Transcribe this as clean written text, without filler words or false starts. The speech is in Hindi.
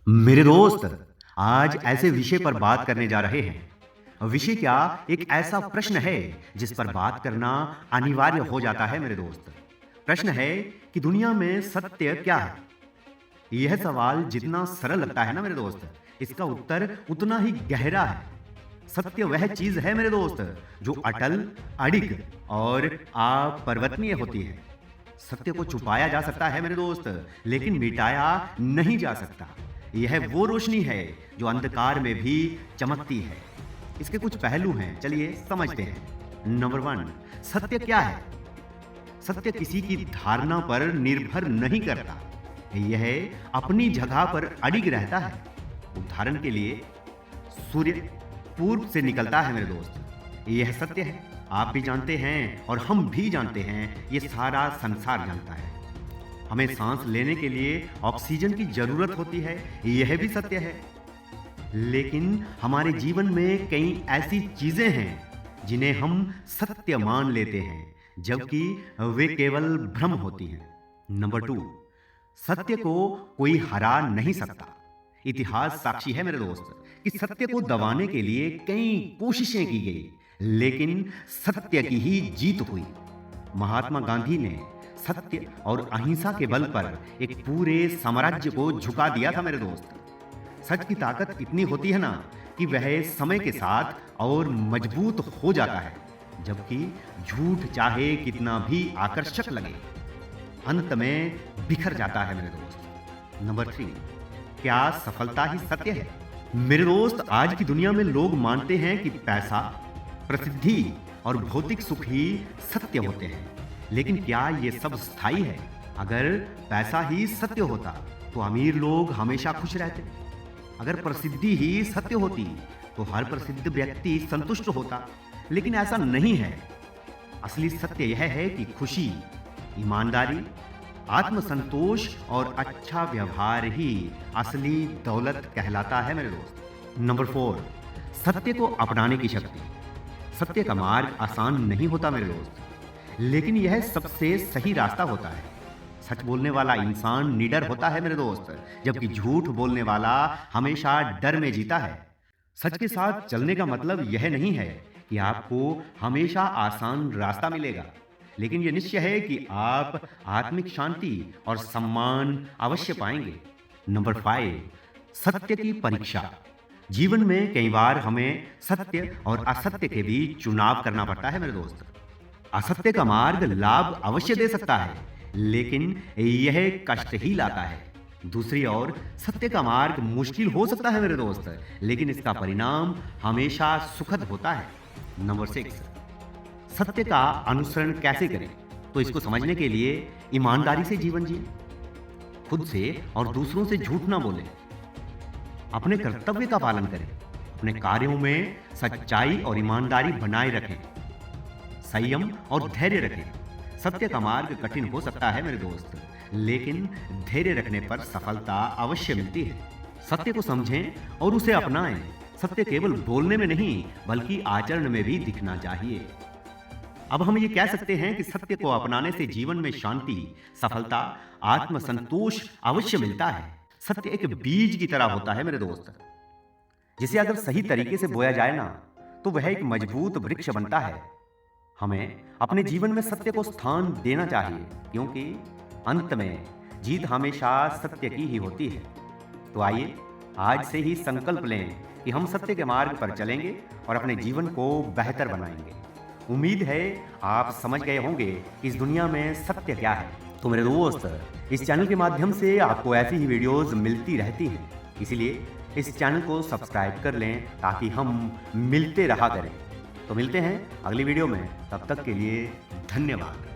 मेरे दोस्त, आज ऐसे विषय पर बात करने जा रहे हैं। विषय क्या, एक ऐसा प्रश्न है जिस पर बात करना अनिवार्य हो जाता है मेरे दोस्त। प्रश्न है कि दुनिया में सत्य क्या है। यह सवाल जितना सरल लगता है ना मेरे दोस्त, इसका उत्तर उतना ही गहरा है। सत्य वह चीज है मेरे दोस्त जो अटल, अडिग और अपरिवर्तनीय होती है। सत्य को छुपाया जा सकता है मेरे दोस्त, लेकिन मिटाया नहीं जा सकता। यह वो रोशनी है जो अंधकार में भी चमकती है। इसके कुछ पहलू हैं, चलिए समझते हैं। नंबर 1, सत्य क्या है? सत्य किसी की धारणा पर निर्भर नहीं करता, यह अपनी जगह पर अडिग रहता है। उदाहरण के लिए, सूर्य पूर्व से निकलता है मेरे दोस्त, यह सत्य है। आप भी जानते हैं और हम भी जानते हैं, ये सारा संसार जानता है। हमें सांस लेने के लिए ऑक्सीजन की जरूरत होती है, यह भी सत्य है। लेकिन हमारे जीवन में कई ऐसी चीजें हैं जिन्हें हम सत्य मान लेते हैं, जबकि वे केवल भ्रम होती हैं। नंबर 2, सत्य को कोई हरा नहीं सकता। इतिहास साक्षी है मेरे दोस्त कि सत्य को दबाने के लिए कई कोशिशें की गई, लेकिन सत्य की ही जीत हुई। महात्मा गांधी ने सत्य और अहिंसा के बल पर एक पूरे साम्राज्य को झुका दिया था मेरे दोस्त। सच की ताकत इतनी होती है ना कि वह समय के साथ और मजबूत हो जाता है, जबकि झूठ चाहे कितना भी आकर्षक लगे, अंत में बिखर जाता है मेरे दोस्त। नंबर 3, क्या सफलता ही सत्य है? मेरे दोस्त, आज की दुनिया में लोग मानते हैं कि पैसा, प्रसिद्धि और भौतिक सुख ही सत्य होते हैं, लेकिन क्या ये सब स्थायी है? अगर पैसा ही सत्य होता तो अमीर लोग हमेशा खुश रहते। अगर प्रसिद्धि ही सत्य होती तो हर प्रसिद्ध व्यक्ति संतुष्ट होता, लेकिन ऐसा नहीं है। असली सत्य यह है कि खुशी, ईमानदारी, आत्मसंतोष और अच्छा व्यवहार ही असली दौलत कहलाता है मेरे दोस्त। नंबर 4, सत्य को अपनाने की शक्ति। सत्य का मार्ग आसान नहीं होता मेरे दोस्त, लेकिन यह सबसे सही रास्ता होता है। सच बोलने वाला इंसान निडर होता है मेरे दोस्त, जबकि झूठ बोलने वाला हमेशा डर में जीता है। सच के साथ चलने का मतलब यह नहीं है कि आपको हमेशा आसान रास्ता मिलेगा, लेकिन यह निश्चय है कि आप आत्मिक शांति और सम्मान अवश्य पाएंगे। नंबर 5, सत्य की परीक्षा। जीवन में कई बार हमें सत्य और असत्य के बीच चुनाव करना पड़ता है मेरे दोस्त। असत्य का मार्ग लाभ अवश्य दे सकता है, लेकिन यह कष्ट ही लाता है। दूसरी ओर सत्य का मार्ग मुश्किल हो सकता है मेरे दोस्त, लेकिन इसका परिणाम हमेशा सुखद होता है। नंबर 6, सत्य का अनुसरण कैसे करें? तो इसको समझने के लिए ईमानदारी से जीवन जिए, खुद से और दूसरों से झूठ ना बोलें, अपने कर्तव्य का पालन करें, अपने कार्यों में सच्चाई और ईमानदारी बनाए रखें, संयम और धैर्य रखें। सत्य का मार्ग कठिन हो सकता है मेरे दोस्त, लेकिन धैर्य रखने पर सफलता अवश्य मिलती है। सत्य को समझें और उसे अपनाएं। सत्य केवल बोलने में नहीं, बल्कि आचरण में भी दिखना चाहिए। अब हम ये कह सकते हैं कि सत्य को अपनाने से जीवन में शांति, सफलता, आत्मसंतोष अवश्य मिलता है। सत्य एक बीज की तरह होता है मेरे दोस्त, जिसे अगर सही तरीके से बोया जाए ना, तो वह एक मजबूत वृक्ष बनता है। हमें अपने जीवन में सत्य को स्थान देना चाहिए, क्योंकि अंत में जीत हमेशा सत्य की ही होती है। तो आइए आज से ही संकल्प लें कि हम सत्य के मार्ग पर चलेंगे और अपने जीवन को बेहतर बनाएंगे। उम्मीद है आप समझ गए होंगे कि इस दुनिया में सत्य क्या है। तो मेरे दोस्त, इस चैनल के माध्यम से आपको ऐसी ही वीडियोस मिलती रहती हैं, इसीलिए इस चैनल को सब्सक्राइब कर लें ताकि हम मिलते रहा करें। तो मिलते हैं अगली वीडियो में, तब तक के लिए धन्यवाद।